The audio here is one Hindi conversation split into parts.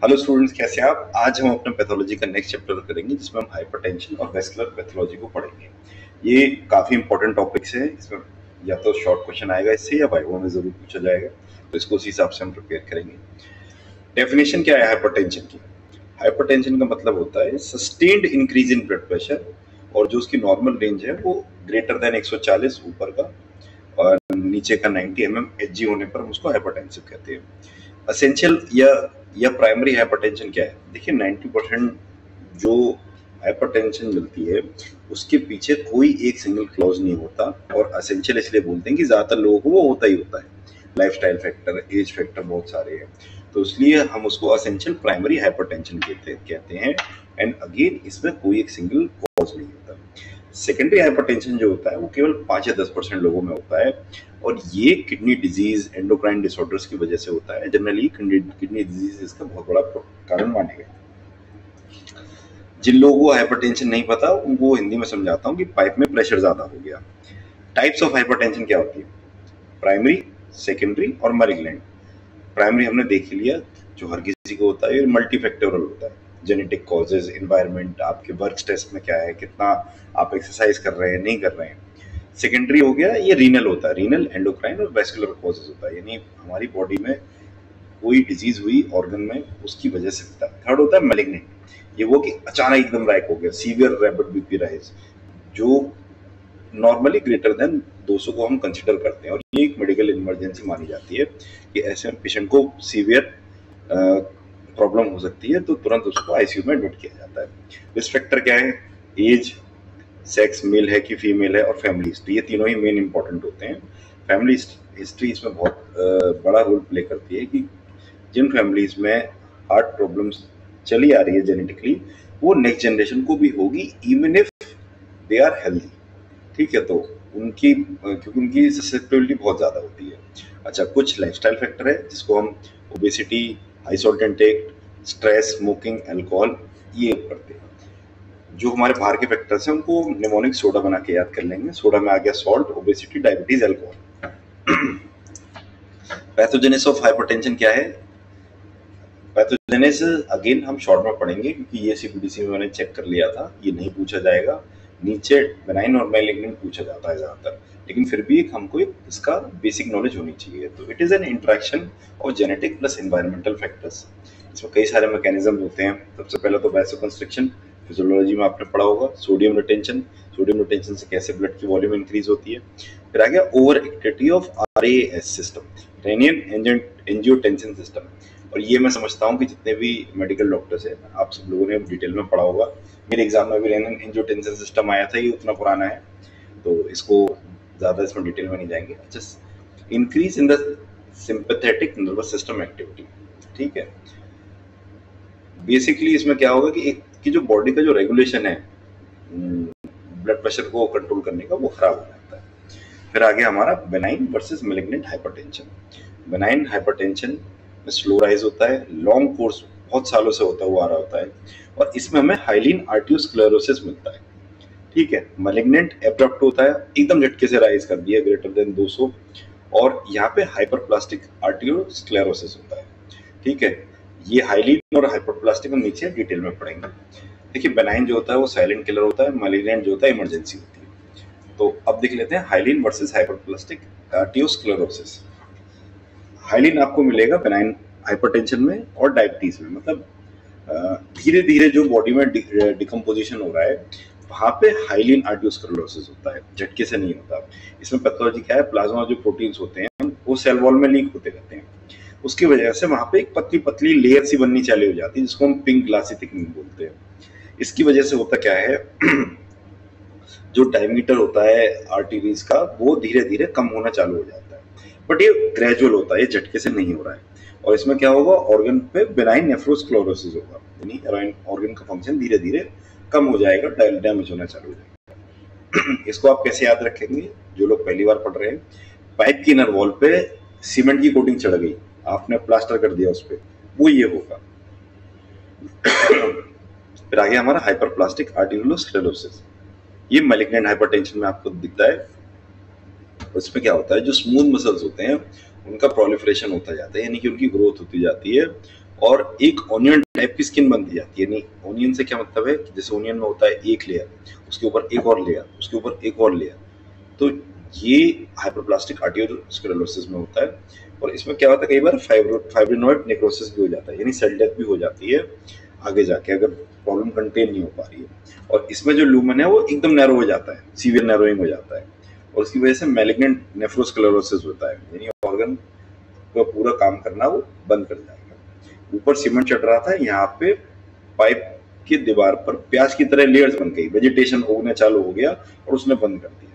हेलो स्टूडेंट्स, कैसे हैं आप? आज हम अपने पैथोलॉजी का नेक्स्ट चैप्टर करेंगे जिसमें हम हाइपरटेंशन और वेस्कुलर पैथोलॉजी को पढ़ेंगे। ये काफ़ी इंपॉर्टेंट टॉपिक्स हैं। इसमें या तो शॉर्ट क्वेश्चन आएगा इससे या वाइवा में ज़रूर पूछा जाएगा, तो इसको उसी हिसाब से हम प्रिपेयर करेंगे। डेफिनेशन क्या है हाइपरटेंशन की? हाइपरटेंशन का मतलब होता है sustained increase in blood pressure, और जो उसकी नॉर्मल रेंज है वो ग्रेटर देन 140 ऊपर का और नीचे का 90 mm होने पर हम उसको हाइपरटेंसिव कहते हैं। असेंशियल या प्राइमरी हाइपरटेंशन क्या है? देखिए 90% जो हाइपरटेंशन मिलती है उसके पीछे कोई एक सिंगल क्लॉज नहीं होता, और असेंशियल इसलिए बोलते हैं कि ज्यादातर लोगों को वो होता ही होता है। लाइफस्टाइल फैक्टर, एज फैक्टर बहुत सारे हैं, तो इसलिए हम उसको असेंशियल प्राइमरी हाइपरटेंशन कहते हैं। एंड अगेन इसमें कोई एक सिंगल कॉज नहीं होता। सेकेंडरी हाइपरटेंशन जो होता है वो केवल 5 या 10% लोगों में होता है, और ये किडनी डिजीज, एंडोक्राइन डिसऑर्डर्स की वजह से होता है। जनरली किडनी डिजीज इसका बहुत बड़ा कारण माने गए। जिन लोगों को हाइपरटेंशन नहीं पता उनको हिंदी में समझाता हूँ कि पाइप में प्रेशर ज्यादा हो गया। टाइप्स ऑफ हाइपरटेंशन क्या होती है? प्राइमरी, सेकेंडरी और मैलिग्नेंट। प्राइमरी हमने देख ही लिया, जो हर किसी को होता है। ये मल्टी फैक्टोरल होता है, जेनेटिक कॉजेज, एनवायरनमेंट, आपके वर्क स्ट्रेस में क्या है, कितना आप एक्सरसाइज कर रहे हैं, नहीं कर रहे हैं। सेकेंडरी हो गया, ये रीनल होता है, रीनल, एंडोक्राइन और वेस्कुलर कॉजेज होता है, यानी हमारी बॉडी में कोई डिजीज हुई ऑर्गन में उसकी वजह से होता है। थर्ड होता है मैलिग्नेंट, ये वो कि अचानक एकदम रैक हो गया, सीवियर रैपिड बीपी राइज, जो नॉर्मली ग्रेटर देन 200 को हम कंसिडर करते हैं, और ये एक मेडिकल इमरजेंसी मानी जाती है कि ऐसे पेशेंट को सीवियर प्रॉब्लम हो सकती है, तो तुरंत उसको आईसीयू में एडमिट किया जाता है। रिस्क फैक्टर क्या है? एज, सेक्स मेल है कि फीमेल है, और फैमिली हिस्ट्री, ये तीनों ही मेन इंपॉर्टेंट होते हैं। फैमिली हिस्ट्री इसमें बहुत बड़ा रोल प्ले करती है कि जिन फैमिलीज में हार्ट प्रॉब्लम्स चली आ रही है जेनेटिकली, वो नेक्स्ट जनरेशन को भी होगी even if they are healthy. ठीक है, तो उनकी क्योंकि उनकी ससेप्टेबिलिटी बहुत ज़्यादा होती है। अच्छा, कुछ लाइफस्टाइल फैक्टर है जिसको हम obesity, high salt intake, stress, smoking, alcohol, ये करते हैं। जो हमारे बाहर के फैक्टर्स हैं उनको निमोनिक सोडा बना के याद कर लेंगे। सोडा में आ गया salt, obesity, diabetes, alcohol. Pathogenesis of hypertension क्या है? पैथोजेनेसिस अगेन हम शॉर्ट में पढ़ेंगे क्योंकि ये सीपीडीसी में मैंने चेक कर लिया था, ये नहीं पूछा जाएगा। नीचे बेनाइन और मैलिग्नेंट पूछा जाता है ज़्यादातर, लेकिन फिर भी हमको इसका बेसिक नॉलेज होनी चाहिए। तो it is an interaction of genetic plus environmental factors. इसमें कई सारे मैकेनिज्म होते हैं। सबसे पहले तो वैसोकंस्ट्रिक्शन, फिजियोलॉजी में आपने पढ़ा होगा। सोडियम रिटेंशन से कैसे ब्लड की वॉल्यूम इंक्रीज होती है। फिर आ गया over activity of RAS system, Réunion angiotensin system, और ये मैं समझता हूँ कि जितने भी मेडिकल डॉक्टर्स हैं आप सब लोगों ने डिटेल में पढ़ा होगा। मेरे एग्जाम में भी रेनियन एंजियोटेंसिन सिस्टम आया था, ये उतना पुराना है तो इसको ज़्यादा इसमें डिटेल में नहीं जाएंगे। अच्छा, increase in the sympathetic nervous system activity. ठीक है, बेसिकली इसमें क्या होगा कि जो बॉडी का जो रेगुलेशन है ब्लड प्रेशर को कंट्रोल करने का, वो खराब हो जाता है। फिर आगे हमारा benign versus malignant hypertension. Benign hypertension में स्लो राइज होता है, लॉन्ग कोर्स बहुत सालों से होता हुआ आ रहा होता है, और इसमें हमें हाइलिन आर्टियोस्क्लेरोसिस मिलता है। ठीक है, मैलिग्नेंट एब्रप्ट होता है, एकदम झटके से राइज कर दिया ग्रेटर देन 200, और यहाँ पे हाइपरप्लास्टिक आर्टियोस्क्लेरोसिस होता है। ठीक है, ये हाइलिन और हाइपरप्लास्टिक हम नीचे डिटेल में पढ़ेंगे। देखिए, बेनाइन जो होता है वो साइलेंट किलर होता है, मैलिग्नेंट जो होता है इमरजेंसी होती है। तो अब देख लेते हैं हाइलिन वर्सेस हाइपरप्लास्टिक आर्टियोस्क्लेरोसिस। हाइलिन आपको मिलेगा बेनाइन हाइपरटेंशन में और डायबिटीज में, मतलब धीरे धीरे जो बॉडी में डिकम्पोजिशन हो रहा है वहाँ पे हाइलिन आर्टियोस्क्लेरोसिस होता है, झटके से नहीं होता। इसमें पैथोलॉजी क्या है? प्लाज्मा जो प्रोटीन्स होते हैं वो सेल वॉल में लीक होते रहते हैं, उसकी वजह से वहाँ पे एक पतली पतली लेयर सी बननी चालू हो जाती है जिसको हम पिंक ग्लासी थिकनिंग बोलते हैं। इसकी वजह से होता क्या है जो डायमीटर होता है आर्टरीज का वो धीरे धीरे कम होना चालू हो जाता है, बट ये ग्रेजुअल होता है, ये झटके से नहीं हो रहा है। और इसमें क्या होगा? ऑर्गन पे बेनाइन नेफ्रोस्क्लेरोसिस होगा, यानी ऑर्गन का फंक्शन धीरे धीरे कम हो जाएगा, डैमेज होना चालू हो जाएगा। इसको आप कैसे याद रखेंगे? जो लोग पहली बार पढ़ रहे हैं, पाइप की इनर वॉल पे सीमेंट की कोटिंग चढ़ गई, आपने प्लास्टर कर दिया उस पर, वो ये होगा। फिर आगे हमारा हाइपरप्लास्टिक आर्टियोस्क्लेरोसिस, ये मैलिग्नेंट हाइपरटेंशन में आपको दिखता है। उसमें क्या होता है? जो स्मूथ मसल्स होते हैं उनका प्रोलिफरेशन होता जाता है, यानी कि उनकी ग्रोथ होती जाती है, और एक ऑनियन टाइप की स्किन बनती जाती है। यानी ऑनियन से क्या मतलब है कि जैसे ऑनियन में होता है एक लेयर, उसके ऊपर एक और लेयर, उसके ऊपर एक और लेयर, तो ये हाइपरप्लास्टिक आर्टियोस्क्लेरोसिस में होता है। और इसमें क्या होता है, कई बार फाइब्रिनोइड नेक्रोसिस भी हो जाता है, यानी सेल डेथ भी हो जाती है आगे जाके अगर प्रॉब्लम कंटेन नहीं हो पा रही है। और इसमें जो लूमन है वो एकदम नैरो हो जाता है, सीवियर नैरोइंग हो जाता है, और उसकी वजह से मैलिग्नेंट नेफ्रोस्क्लेरोसिस होता है, यानी ऑर्गन का पूरा काम करना वो बंद कर जाएगा। ऊपर सीमेंट चढ़ रहा था, यहाँ पे पाइप की दीवार पर प्याज की तरह लेयर्स बन गई, वेजिटेशन उगना चालू हो गया और उसने बंद कर दिया।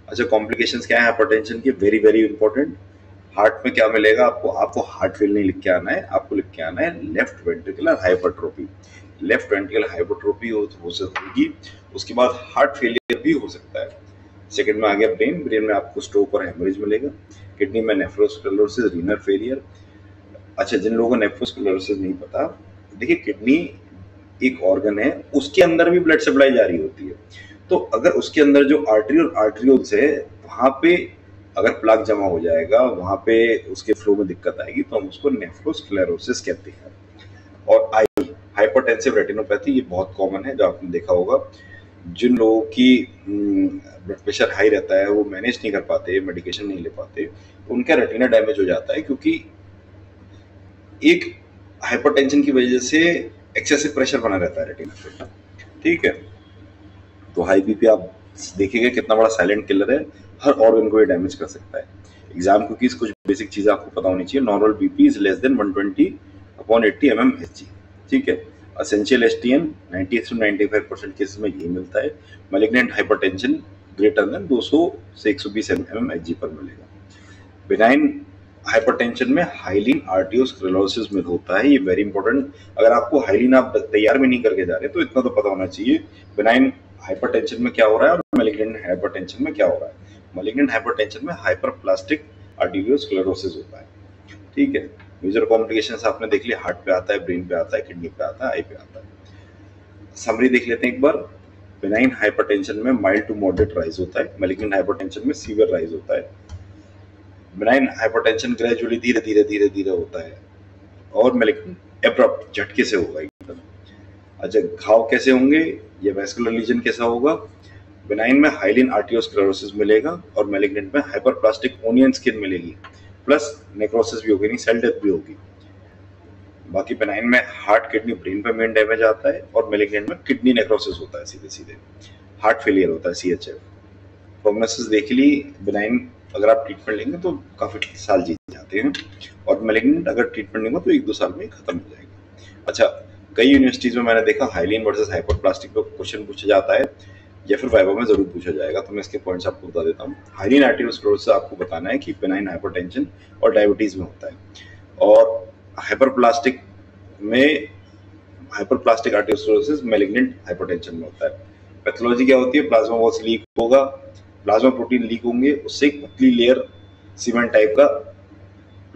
अच्छा, कॉम्प्लिकेशंस क्या है हाइपरटेंशन की? Very very important. हार्ट में क्या मिलेगा आपको? आपको हार्ट फेल नहीं लिख के आना है, आपको लिख के आना है left ventricular hypertrophy. Left ventricular hypertrophy होगी, उसके बाद हार्ट फेलियर भी हो सकता है। सेकंड में आ गया ब्रेन, ब्रेन में आपको स्ट्रोक और हेमरेज मिलेगा। किडनी में नेफ्रोस्क्लेरोसिस, रीनल फेलियर। अच्छा, जिन लोगों को नेफ्रोस्क्लेरोसिस नहीं पता, देखिए किडनी एक ऑर्गन है, उसके अंदर भी ब्लड सप्लाई जारी होती है। तो अगर उसके अंदर जो आर्टरी और आर्टरियोल्स है, वहां पे अगर प्लाक जमा हो जाएगा, वहां पे उसके फ्लो में दिक्कत आएगी, तो हम उसको नेफ्रोस्क्लेरोसिस कहते हैं। और आई हाइपरटेंसिव रेटिनोपैथी, ये बहुत कॉमन है, जो आपने देखा होगा। जिन लोगों की ब्लड प्रेशर हाई रहता है, वो मैनेज नहीं कर पाते, मेडिकेशन नहीं ले पाते, उनका रेटिना डैमेज हो जाता है, क्योंकि एक हाइपरटेंशन की वजह से एक्सेसिव प्रेशर बना रहता है रेटिना पे। ठीक है, तो हाई बीपी आप देखिएगा कितना बड़ा साइलेंट किलर है, हर ऑर्गन को ये डैमेज कर सकता है। एग्जाम कुकीज कुछ बेसिक चीजें आपको पता होनी चाहिए। Normal BP is less than 120/80 mmHg। ठीक है, असेंशियल एसटीएन 90 से 95% केसेस में यही मिलता है। मैलिग्नेंट हाइपरटेंशन ग्रेटर देन 200 से 120 mmHg पर मिलेगा। बिनाइन हाइपरटेंशन में हाइलिन आर्टियोस्क्लेरोसिस में होता है, ये वेरी इंपॉर्टेंट। अगर आपको हाइलिन आप तैयार भी नहीं करके जा रहे तो इतना तो पता होना चाहिए बिनाइन हाइपरटेंशन में क्या हो रहा है और मैलिग्नेंट हाइपरटेंशन में क्या हो रहा है। मैलिग्नेंट हाइपरटेंशन में हाइपरप्लास्टिक आर्टियोस्क्लेरोसिस होता है। ठीक है, मेजर कॉम्प्लिकेशंस आपने देख लिया, हार्ट पे आता है, ब्रेन पे आता है, किडनी पे आता है, आई पे आता है। समरी देख लेते हैं एक बार। बिनाइन हाइपरटेंशन में माइल्ड टू मॉडरेट राइज होता है, मैलिग्नेंट हाइपरटेंशन में सीवियर राइज होता है। बिनाइन हाइपरटेंशन ग्रेजुअली धीरे धीरे धीरे धीरे होता है, और मैलिग्नेंट एब्रप्ट झटके से होगा एकदम। अच्छा, घाव कैसे होंगे, ये वैस्कुलर लीजन कैसा होगा? बिनाइन में हाइलिन आर्टियोस्क्लेरोसिस मिलेगा, और मैलिग्नेंट में हाइपरप्लास्टिक ओनियन स्किन मिलेगी, प्लस नेक्रोसिस भी होगी, नहीं सेल डेथ भी होगी। बाकी बिनाइन में हार्ट, किडनी, ब्रेन पे मेन डैमेज आता है, और मैलिग्नेंट में किडनी नेक्रोसिस होता है, सीधे सीधे हार्ट फेलियर होता है, CHF। प्रोग्नोसिस देख ली, बिनाइन अगर आप ट्रीटमेंट लेंगे तो काफी साल जीत जाते हैं, और मैलिग्नेंट अगर ट्रीटमेंट लेंगे तो 1-2 साल में खत्म हो जाएगा। अच्छा, कई यूनिवर्सिटीज में मैंने देखा हाइलिन वर्सेस हाइपरप्लास्टिक पे क्वेश्चन पूछा जाता है, या फिर वाइवा में जरूर पूछा जाएगा, तो मैं इसके पॉइंट्स आपको बता देता हूँ। हाइलिन आर्टियोस्क्लेरोसिस आपको बताना है कि बिनाइन हाइपरटेंशन और डायबिटीज में होता है, और हाइपरप्लास्टिक में हाइपरप्लास्टिक आर्टियोस्क्लेरोसिस मैलिग्नेंट हाइपरटेंशन में होता है। पैथोलॉजी क्या होती है? प्लाज्मा वॉल्स लीक होगा, प्लाज्मा प्रोटीन लीक होंगे, उससे एक पतली लेयर सीमेंट टाइप का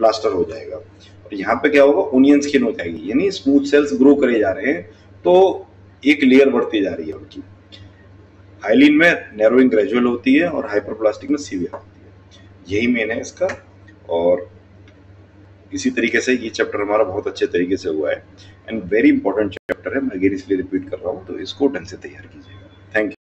प्लास्टर हो जाएगा, और यहाँ पे क्या होगा, ओनियन स्किन हो जाएगी, यानी स्मूथ सेल्स ग्रो करे जा रहे हैं, तो एक लेयर बढ़ती जा रही है उनकी। हाइलिन में नैरोइंग ग्रेजुअल होती है, और हाइपरप्लास्टिक में सीवियर होती है। यही मेन है इसका, और इसी तरीके से ये चैप्टर हमारा बहुत अच्छे तरीके से हुआ है, एंड वेरी इंपॉर्टेंट चैप्टर है। मैं अगेन इसलिए रिपीट कर रहा हूँ, तो इसको ढंग से तैयार कीजिए।